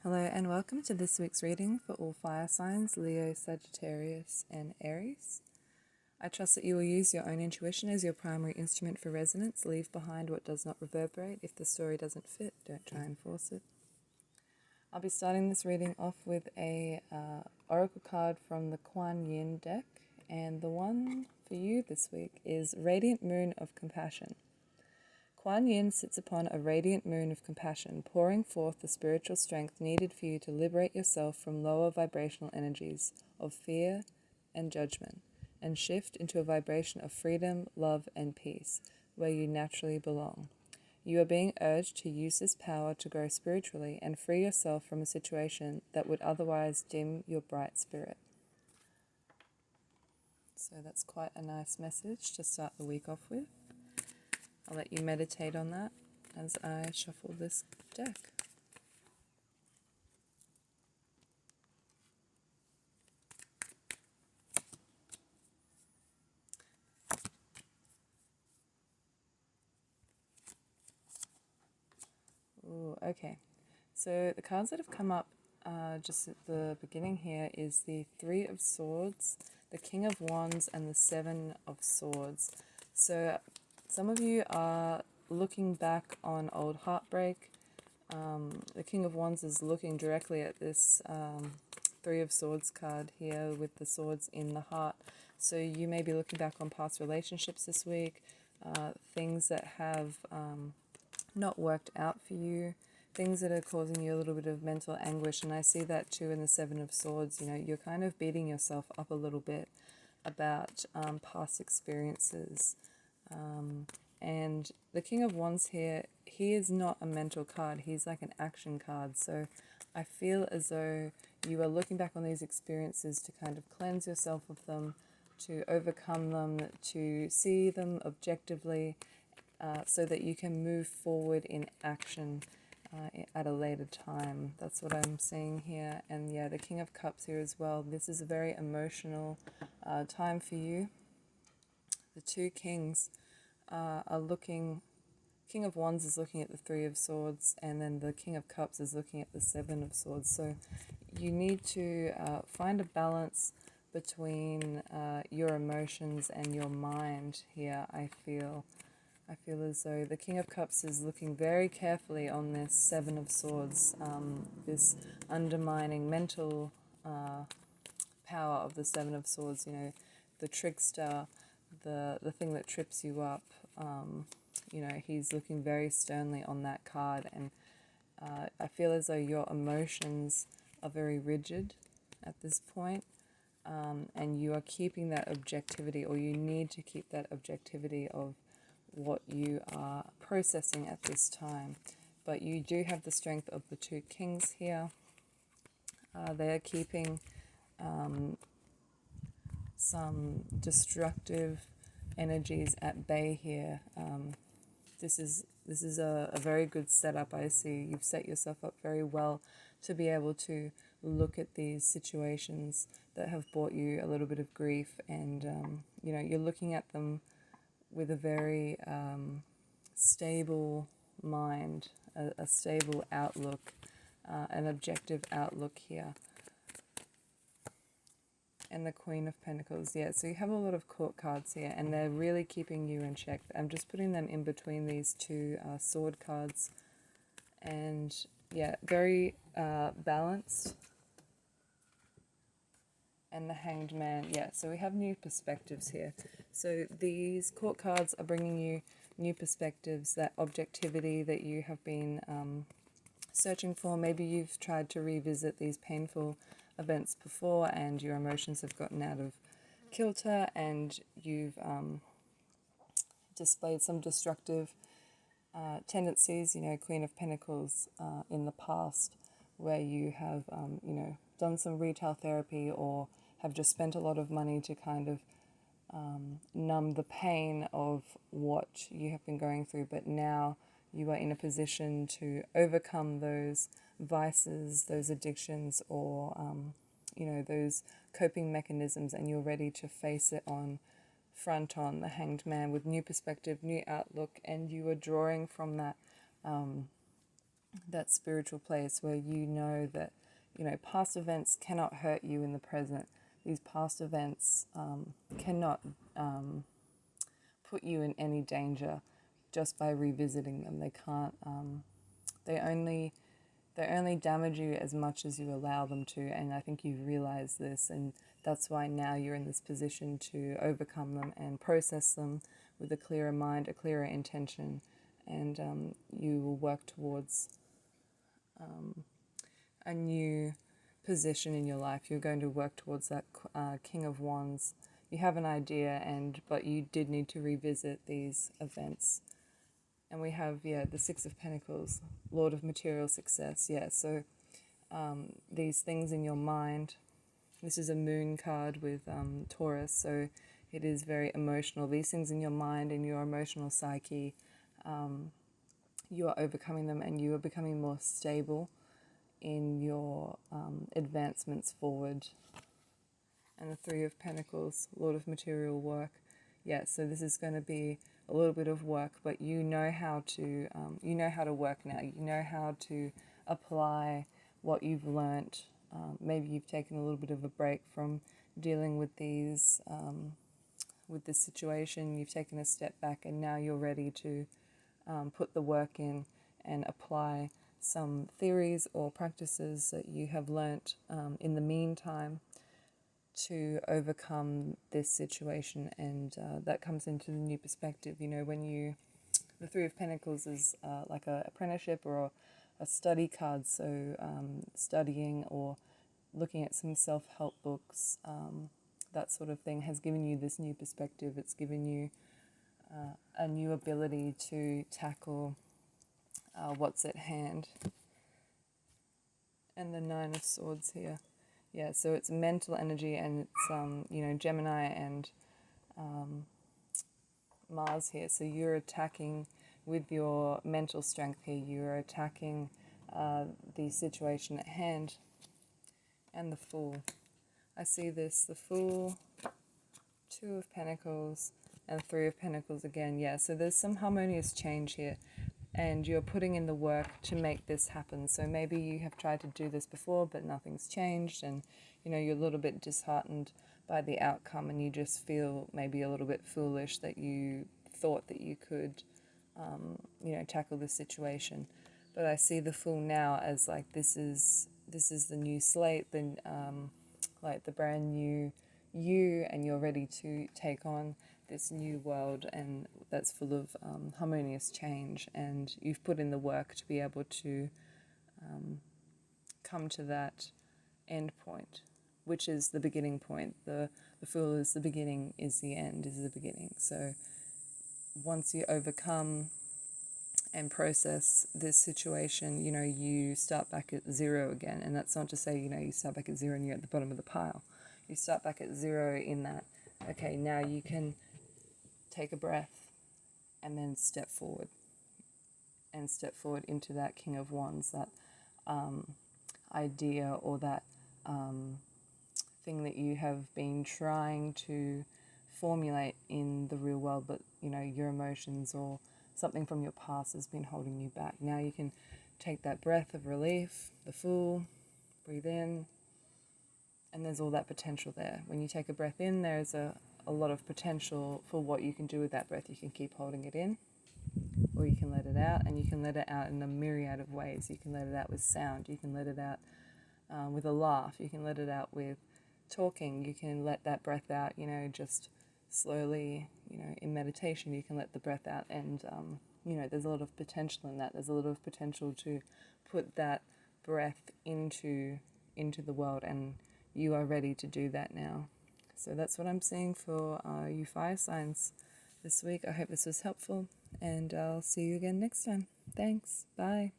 Hello and welcome to this week's reading for all fire signs, Leo, Sagittarius and Aries. I trust that you will use your own intuition as your primary instrument for resonance. Leave behind what does not reverberate. If the story doesn't fit, don't try and force it. I'll be starting this reading off with a oracle card from the Kuan Yin deck, and the one for you this week is Radiant Moon of Compassion. Kuan Yin sits upon a radiant moon of compassion, pouring forth the spiritual strength needed for you to liberate yourself from lower vibrational energies of fear and judgment, and shift into a vibration of freedom, love, and peace, where you naturally belong. You are being urged to use this power to grow spiritually and free yourself from a situation that would otherwise dim your bright spirit. So that's quite a nice message to start the week off with. I'll let you meditate on that as I shuffle this deck. Ooh, okay. So the cards that have come up just at the beginning here is the Three of Swords, the King of Wands, and the Seven of Swords. So some of you are looking back on old heartbreak. The King of Wands is looking directly at this Three of Swords card here with the swords in the heart. So you may be looking back on past relationships this week, things that have not worked out for you, things that are causing you a little bit of mental anguish. And I see that too in the Seven of Swords. You know, you're kind of beating yourself up a little bit about past experiences. And the King of Wands here, he is not a mental card. He's like an action card. So I feel as though you are looking back on these experiences to kind of cleanse yourself of them, to overcome them, to see them objectively, so that you can move forward in action at a later time. That's what I'm seeing here. And yeah, the King of Cups here as well. This is a very emotional time for you. The two kings are looking. King of Wands is looking at the Three of Swords, and then the King of Cups is looking at the Seven of Swords. So you need to find a balance between your emotions and your mind here, I feel. I feel as though the King of Cups is looking very carefully on this Seven of Swords, this undermining mental power of the Seven of Swords, you know, the trickster, the thing that trips you up. You know, he's looking very sternly on that card, and I feel as though your emotions are very rigid at this point, and you are keeping that objectivity, or you need to keep that objectivity of what you are processing at this time. But you do have the strength of the two kings here. They are keeping some destructive energies at bay here. This is a very good setup, I see. You've set yourself up very well to be able to look at these situations that have brought you a little bit of grief, and you know, you're looking at them with a very stable mind, a stable outlook, an objective outlook here. And the Queen of Pentacles, yeah, so you have a lot of court cards here, and they're really keeping you in check. I'm just putting them in between these two sword cards, and yeah, very balanced. And the Hanged Man, yeah, so we have new perspectives here. So these court cards are bringing you new perspectives, that objectivity that you have been searching for. Maybe you've tried to revisit these painful events before, and your emotions have gotten out of kilter, and you've displayed some destructive tendencies, you know, Queen of Pentacles in the past, where you have, you know, done some retail therapy, or have just spent a lot of money to kind of numb the pain of what you have been going through. But now you are in a position to overcome those vices, those addictions, or you know, those coping mechanisms, and you're ready to face it on front on, the Hanged Man, with new perspective, new outlook, and you are drawing from that that spiritual place where you know that, past events cannot hurt you in the present. These past events cannot put you in any danger just by revisiting them. They can't. They only damage you as much as you allow them to, and I think you've realized this, and that's why now you're in this position to overcome them and process them with a clearer mind, a clearer intention, and you will work towards a new position in your life. You're going to work towards that King of Wands. You have an idea, but you did need to revisit these events. And we have, the Six of Pentacles, Lord of Material Success. So these things in your mind. This is a moon card with Taurus, so it is very emotional. These things in your mind, in your emotional psyche, you are overcoming them, and you are becoming more stable in your advancements forward. And the Three of Pentacles, Lord of Material Work. So this is going to be a little bit of work, but you know how to work now. You know how to apply what you've learnt. Maybe you've taken a little bit of a break from dealing with with this situation. You've taken a step back, and now you're ready to put the work in and apply some theories or practices that you have learnt in the meantime to overcome this situation, and that comes into the new perspective. The Three of Pentacles is like an apprenticeship or a study card, so studying or looking at some self-help books, that sort of thing has given you this new perspective. It's given you a new ability to tackle what's at hand. And the Nine of Swords here. So it's mental energy, and it's, Gemini and Mars here. So you're attacking with your mental strength here. You're attacking the situation at hand. And the Fool. I see this, the Fool, Two of Pentacles, and Three of Pentacles again. So there's some harmonious change here, and you're putting in the work to make this happen. So maybe you have tried to do this before, but nothing's changed, and you're a little bit disheartened by the outcome, and you just feel maybe a little bit foolish that you thought that you could tackle this situation. But I see the Fool now as like this is the new slate, then like the brand new you, and you're ready to take on this new world, and that's full of harmonious change, and you've put in the work to be able to come to that end point, which is the beginning point. The Fool is the beginning, is the end, is the beginning. So once you overcome and process this situation, you start back at zero again. And that's not to say, you start back at zero and you're at the bottom of the pile. You start back at zero in that, okay, now you can take a breath and then step forward into that King of Wands, that idea or that thing that you have been trying to formulate in the real world, but your emotions or something from your past has been holding you back. Now you can take that breath of relief, the Fool, breathe in, and there's all that potential there. When you take a breath in, there's a lot of potential for what you can do with that breath. You can keep holding it in, or you can let it out, and you can let it out in a myriad of ways. You can let it out with sound, you can let it out with a laugh, you can let it out with talking, you can let that breath out, just slowly, in meditation, you can let the breath out, and there's a lot of potential in that. There's a lot of potential to put that breath into the world, and you are ready to do that now. So that's what I'm seeing for you fire signs this week. I hope this was helpful, and I'll see you again next time. Thanks. Bye.